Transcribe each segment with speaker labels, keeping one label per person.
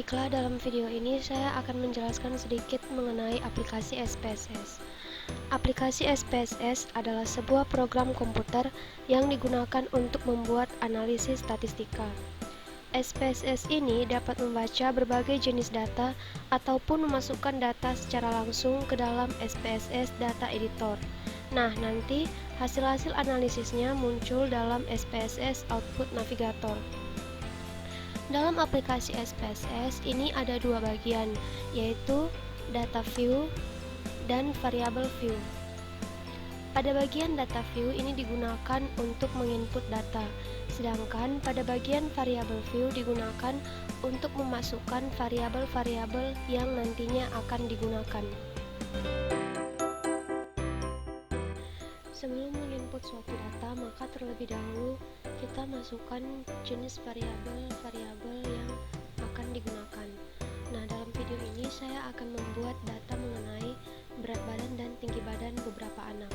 Speaker 1: Baiklah, dalam video ini saya akan menjelaskan sedikit mengenai aplikasi SPSS. Aplikasi SPSS adalah sebuah program komputer yang digunakan untuk membuat analisis statistika. SPSS ini dapat membaca berbagai jenis data ataupun memasukkan data secara langsung ke dalam SPSS Data Editor. Nah, nanti hasil-hasil analisisnya muncul dalam SPSS Output Navigator. Dalam aplikasi SPSS ini ada dua bagian, yaitu data view dan variable view. Pada bagian data view ini digunakan untuk menginput data, sedangkan pada bagian variable view digunakan untuk memasukkan variabel-variabel yang nantinya akan digunakan. Sebelum menginput suatu data, maka terlebih dahulu kita masukkan jenis variabel-variabel yang akan digunakan. Nah, dalam video ini saya akan membuat data mengenai berat badan dan tinggi badan beberapa anak.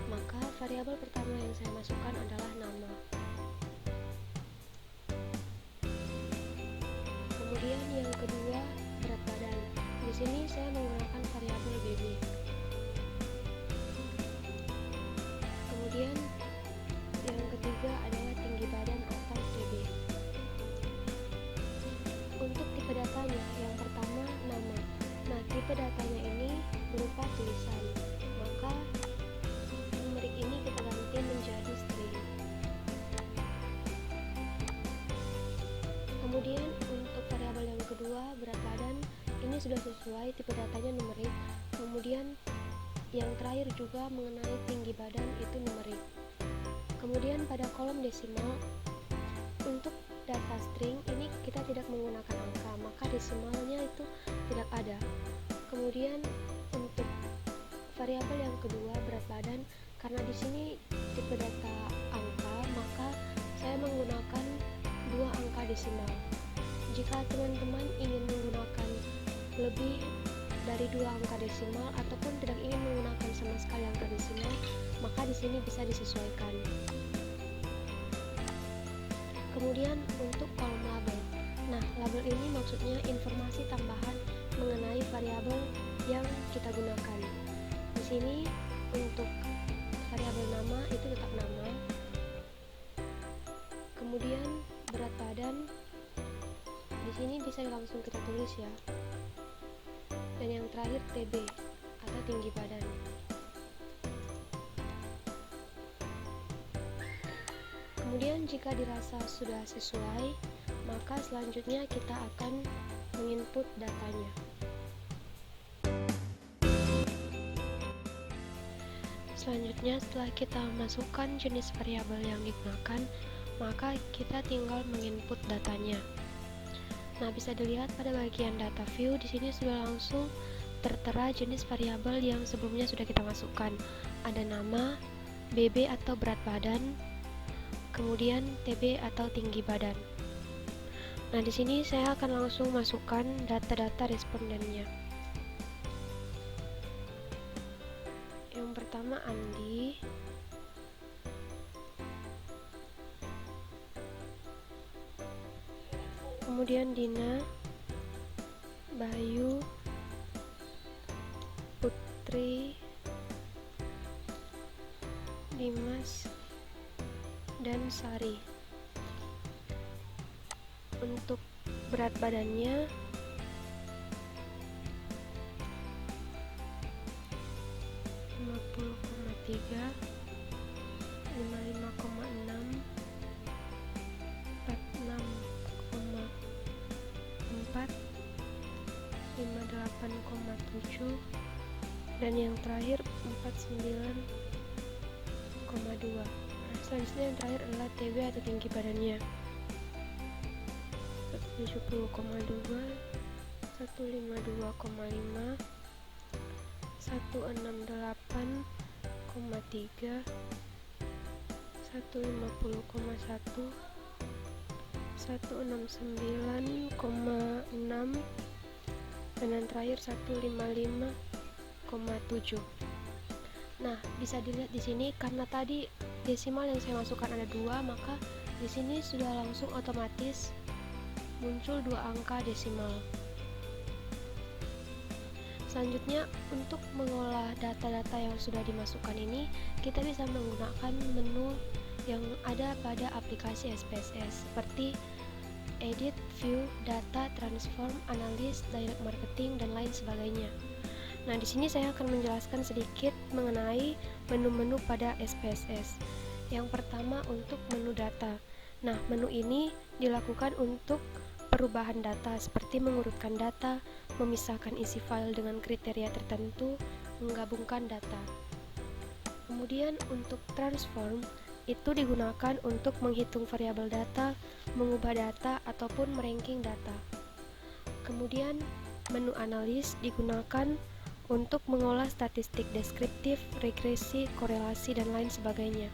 Speaker 1: Maka variabel pertama yang saya masukkan adalah nama. Kemudian yang kedua berat badan. Di sini saya menggunakan variabel BB. Kemudian yang ketiga adalah tinggi badan atau TB. Untuk tipe datanya, yang pertama nama. Nah, tipe datanya ini berupa tulisan, maka numerik ini kita ganti menjadi string. Kemudian untuk variabel yang kedua berat badan, ini sudah sesuai tipe datanya numerik. Kemudian yang terakhir juga mengenai tinggi badan itu numerik. Kemudian pada kolom desimal, untuk data string ini kita tidak menggunakan angka, maka desimalnya itu tidak ada. Kemudian untuk variabel yang kedua berat badan, karena di sini tipe data angka, maka saya menggunakan 2 angka desimal. Jika teman-teman ingin menggunakan lebih dari 2 angka desimal ataupun tidak ingin menggunakan sama sekali angka desimal, maka di sini bisa disesuaikan. Kemudian untuk kolom label. Nah, label ini maksudnya informasi tambahan mengenai variabel yang kita gunakan. Di sini untuk variabel nama itu tetap nama. Kemudian berat badan di sini bisa langsung kita tulis ya. Dan yang terakhir TB atau tinggi badan. Kemudian jika dirasa sudah sesuai, maka selanjutnya kita akan menginput datanya. Selanjutnya setelah kita masukkan jenis variabel yang digunakan, maka kita tinggal menginput datanya. Nah, bisa dilihat pada bagian data view di sini sudah langsung tertera jenis variabel yang sebelumnya sudah kita masukkan. Ada nama, BB atau berat badan, kemudian TB atau tinggi badan. Nah, di sini saya akan langsung masukkan data-data respondennya. Yang pertama Andi. Kemudian Dina, Bayu, Putri, Dimas, dan Sari. Untuk berat badannya lima 50,3, 55,6, 46,4, 58,7, dan yang terakhir 49,2. Selanjutnya yang terakhir adalah TB atau tinggi badannya 70,2, 152,5, 168,3, 150,1, 169,6, dan yang terakhir 155,7. Nah, bisa dilihat di sini karena tadi desimal yang saya masukkan ada 2, maka di sini sudah langsung otomatis muncul dua angka desimal. Selanjutnya, untuk mengolah data-data yang sudah dimasukkan ini, kita bisa menggunakan menu yang ada pada aplikasi SPSS seperti Edit, View, Data, Transform, Analysis, Direct Marketing, dan lain sebagainya. Nah, di sini saya akan menjelaskan sedikit mengenai menu-menu pada SPSS. Yang pertama untuk menu data. Nah, menu ini dilakukan untuk perubahan data seperti mengurutkan data, memisahkan isi file dengan kriteria tertentu, menggabungkan data. Kemudian untuk transform itu digunakan untuk menghitung variabel data, mengubah data, ataupun meranking data. Kemudian menu analis digunakan untuk mengolah statistik deskriptif, regresi, korelasi, dan lain sebagainya.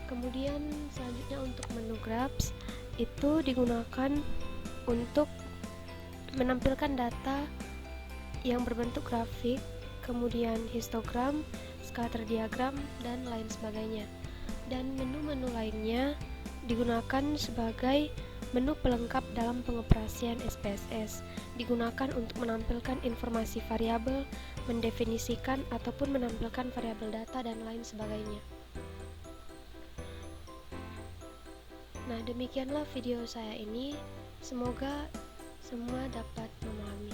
Speaker 1: Kemudian selanjutnya untuk menu graphs itu digunakan untuk menampilkan data yang berbentuk grafik, kemudian histogram, scatter diagram, dan lain sebagainya. Dan menu-menu lainnya digunakan sebagai menu pelengkap dalam pengoperasian SPSS, digunakan untuk menampilkan informasi variabel, mendefinisikan ataupun menampilkan variabel data, dan lain sebagainya. Nah, demikianlah video saya ini. Semoga semua dapat memahami.